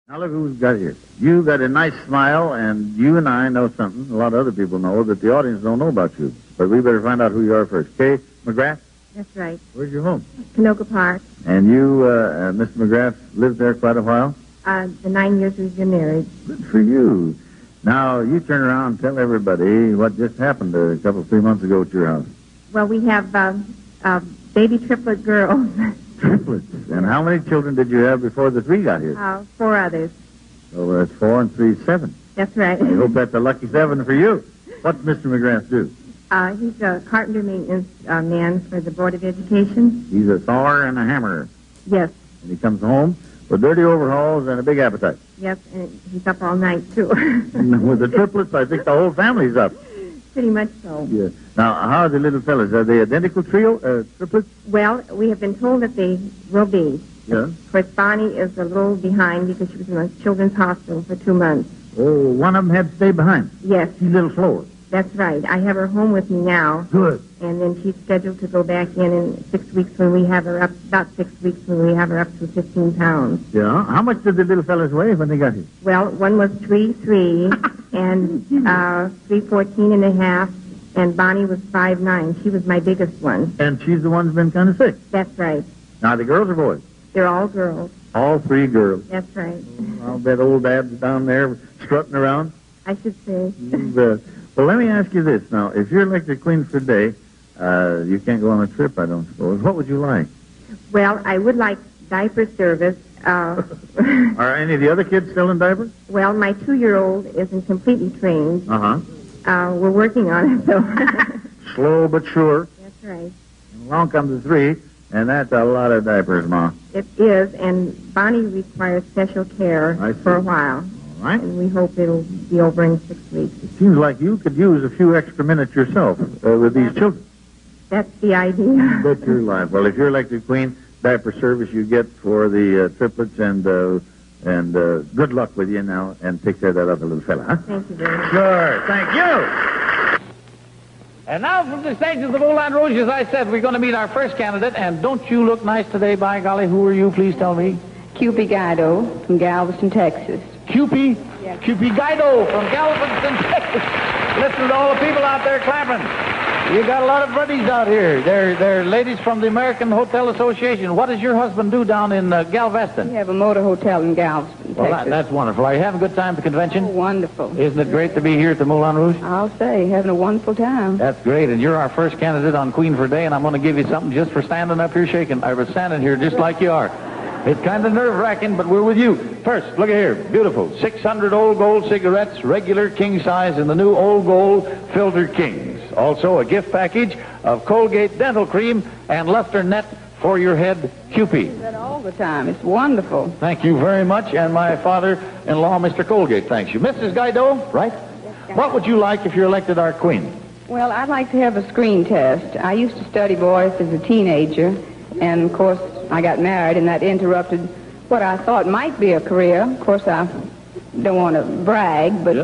Now look who's got here. You got a nice smile, and you and I know something a lot of other people know that the audience don't know about you. But we better find out who you are first. Kay McGrath? That's right. Where's your home? Canoga Park. And you, Mr. McGrath, lived there quite a while? The 9 years we've been married. Good for you. Now, you turn around and tell everybody what just happened a couple, 3 months ago at your house. Well, we have baby triplet girls. Triplets. And how many children did you have before the 3 got here? 4 others. So that's 4 and 3, 7. That's right. I hope that's a lucky 7 for you. What's Mr. McGrath do? He's a carpenter maintenance man for the Board of Education. He's a sawer and a hammerer. Yes. And he comes home with dirty overalls and a big appetite. Yes, and he's up all night, too. With the triplets, I think the whole family's up. Pretty much so. Yeah. Now, how are the little fellas? Are they identical triplets? Well, we have been told that they will be. Yeah. Of course, Bonnie is a little behind because she was in a children's hospital for 2 months. Oh, one of them had to stay behind. Yes. She's a little slower. That's right. I have her home with me now. Good. And then she's scheduled to go back in 6 weeks when we have her up, about 6 weeks when we have her up to 15 pounds. Yeah. How much did the little fellas weigh when they got here? Well, one was 3'3", and 3'14" and a half, and Bonnie was 5'9". She was my biggest one. And she's the one who's been kind of sick. That's right. Now, the girls or boys? They're all girls. All 3 girls. That's right. I'll bet old Dad's down there strutting around. I should say. Well, let me ask you this. Now, if you're elected queen for a day, you can't go on a trip, I don't suppose. What would you like? Well, I would like diaper service. Are any of the other kids still in diapers? Well, my 2-year-old isn't completely trained. Uh-huh. We're working on it, so. Slow but sure. That's right. And along comes the 3, and that's a lot of diapers, Ma. It is, and Bonnie requires special care for a while. All right. And we hope it'll be over in 6 weeks. It seems like you could use a few extra minutes yourself with these children. That's the idea. Bet your life. Well, if you're elected queen, diaper service you get for the triplets, and good luck with you now, and take care of that other little fella, huh? Thank you very much. Sure. Thank you. And now from the stage of the Moulin Rouge, as I said, we're going to meet our first candidate. And don't you look nice today, by golly? Who are you, please tell me? Cupid Guido from Galveston, Texas. Cupid? Yes. Cupid Guido from Galveston, Texas. Listen to all the people out there clapping. You got a lot of buddies out here. They're ladies from the American Hotel Association. What does your husband do down in Galveston? We have a motor hotel in Galveston, Well, Texas. that's wonderful. Are you having a good time at the convention? Oh, wonderful. Isn't it great to be here at the Moulin Rouge? I'll say, having a wonderful time. That's great, and you're our first candidate on Queen for a Day, and I'm going to give you something just for standing up here shaking. I was standing here just like you are. It's kind of nerve-wracking, but we're with you. First, look at here. Beautiful. 600 Old Gold cigarettes, regular king size, in the new Old Gold Filter Kings. Also, a gift package of Colgate Dental Cream and Luster Net for your head, Cupid. I do that all the time. It's wonderful. Thank you very much, and my father-in-law, Mr. Colgate, thanks you. Mrs. Guido, right? What would you like if you're elected our queen? Well, I'd like to have a screen test. I used to study voice as a teenager, and, of course, I got married, and that interrupted what I thought might be a career. Of course, I don't want to brag, but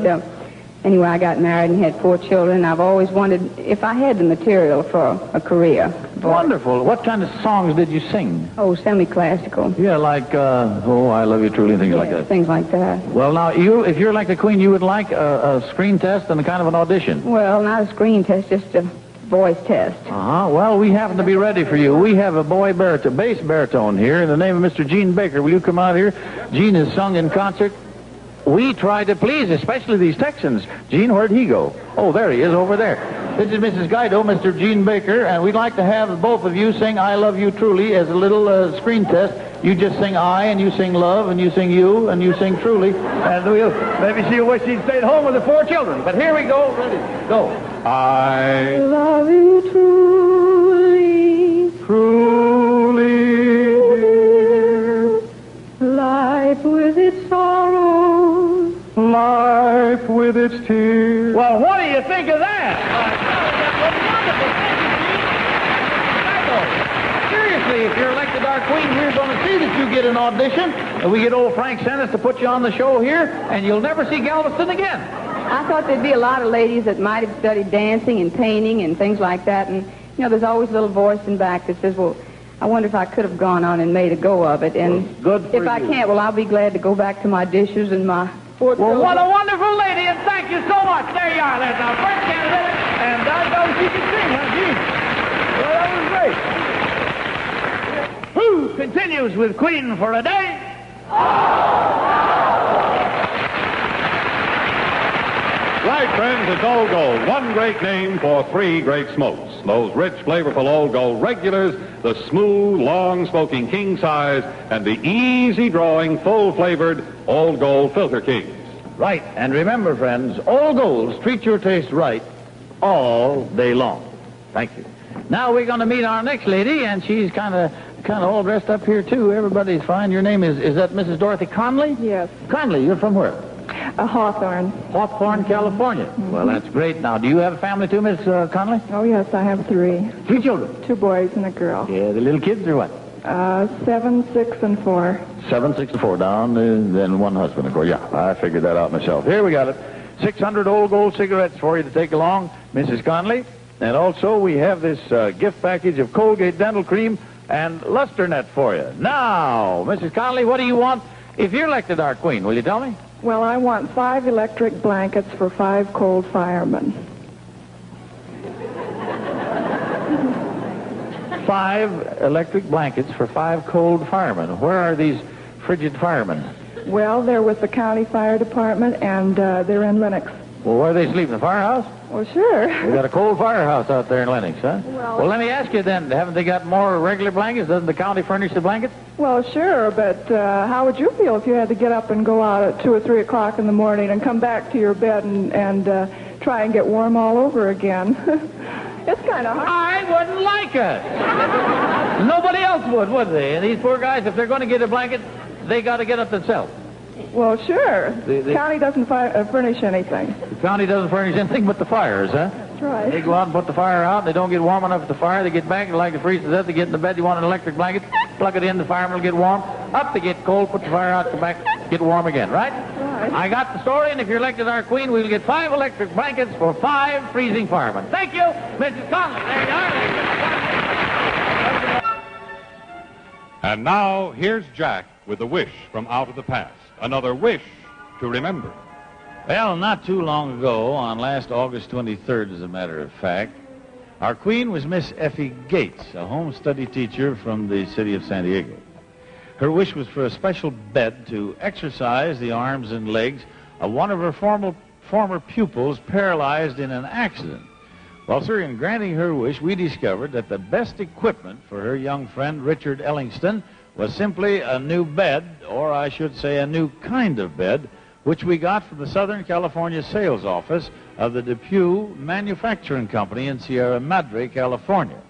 anyway, I got married and had 4 children. I've always wondered if I had the material for a career. Wonderful. What kind of songs did you sing? Oh, semi-classical. Yeah, like, Oh, I Love You Truly, and things like that. Things like that. Well, now, if you're like the queen, you would like a screen test and a kind of an audition. Well, not a screen test, just a voice test. Uh-huh. Well, we happen to be ready for you. We have a bass baritone here in the name of Mr. Gene Baker. Will you come out here? Gene has sung in concert. We try to please, especially these Texans. Gene, where'd he go? Oh, there he is over there. This is Mrs. Guido, Mr. Gene Baker, and we'd like to have both of you sing I Love You Truly as a little screen test. You just sing I, and you sing love, and you sing you, and you sing truly. And we'll maybe she wish she'd stayed home with the 4 children. But here we go. Ready? Go. I love you truly, truly, dear. life with its sorrows, Life with its tears. Well, what do you think of that? Seriously, if you're elected our queen, we're going to see that you get an audition. And we get old Frank Sennis to put you on the show here, and you'll never see Galveston again. I thought there'd be a lot of ladies that might have studied dancing and painting and things like that. And, you know, there's always a little voice in back that says, well, I wonder if I could have gone on and made a go of it. And Well, good for if I you. can't, well, I'll be glad to go back to my dishes and my four Well, children. what a wonderful lady, and thank you so much. There you are. There's our first candidate, and I know she can sing, huh, Gene? Well, that was great. Who continues with Queen for a day? Right, friends, it's Old Gold. One great name for three great smokes. Those rich, flavorful Old Gold regulars, the smooth, long-smoking king size, and the easy-drawing, full-flavored Old Gold Filter Kings. Right, and remember, friends, Old Golds treat your taste right all day long. Thank you. Now we're going to meet our next lady, and she's kind of all dressed up here, too. Everybody's fine. Your name is that Mrs. Dorothy Conley? Yes, Conley, you're from where? Hawthorne. Hawthorne, California. Well, that's great. Now, do you have a family, too, Miss Conley? Oh, yes, I have three. 3 children. 2 boys and a girl. Yeah, the little kids or what? 7, 6, and 4. 7, 6, and 4 down, then one husband, of course. Yeah, I figured that out myself. Here we got it. 600 Old Gold cigarettes for you to take along, Mrs. Conley. And also, we have this gift package of Colgate Dental Cream and Luster Net for you. Now, Mrs. Conley, what do you want if you're elected our queen? Will you tell me? Well, I want 5 electric blankets for 5 cold firemen. 5 electric blankets for 5 cold firemen. Where are these frigid firemen? Well, they're with the county fire department, and they're in Lenox. Well, where do they sleep? In the firehouse? Well, sure. We got a cold firehouse out there in Lenox, huh? Well, Let me ask you then, haven't they got more regular blankets? Doesn't the county furnish the blankets? Well, sure, but how would you feel if you had to get up and go out at 2 or 3 o'clock in the morning and come back to your bed and try and get warm all over again? It's kind of hard. I wouldn't like it. Nobody else would they? And these poor guys, if they're going to get a blanket, they got to get up themselves. Well, sure. The County doesn't furnish anything. The county doesn't furnish anything but the fires, huh? That's right. They go out and put the fire out. They don't get warm enough at the fire. They get back, they like to freeze to death. They get in the bed. You want an electric blanket? Plug it in. The fireman will get warm. Up, they get cold. Put the fire out. Come back. Get warm again. Right? Right. I got the story, and if you're elected our queen, we'll get 5 electric blankets for 5 freezing firemen. Thank you, Mrs. Conley. There you are. And now, here's Jack with a wish from out of the past. Another wish to remember. Well, not too long ago, on last August 23rd, as a matter of fact, our queen was Miss Effie Gates, a home study teacher from the city of San Diego. Her wish was for a special bed to exercise the arms and legs of one of her former pupils paralyzed in an accident. Well, sir, in granting her wish, we discovered that the best equipment for her young friend, Richard Ellingston, was simply a new bed, or I should say a new kind of bed, which we got from the Southern California sales office of the Depew Manufacturing Company in Sierra Madre, California.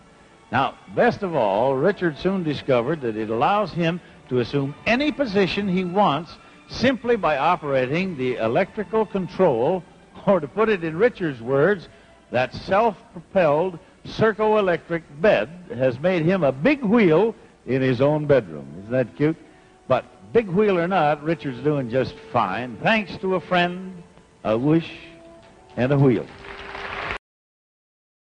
Now, best of all, Richard soon discovered that it allows him to assume any position he wants simply by operating the electrical control, or to put it in Richard's words, that self-propelled Serco-electric bed has made him a big wheel in his own bedroom. Isn't that cute? But big wheel or not, Richard's doing just fine, thanks to a friend, a wish, and a wheel.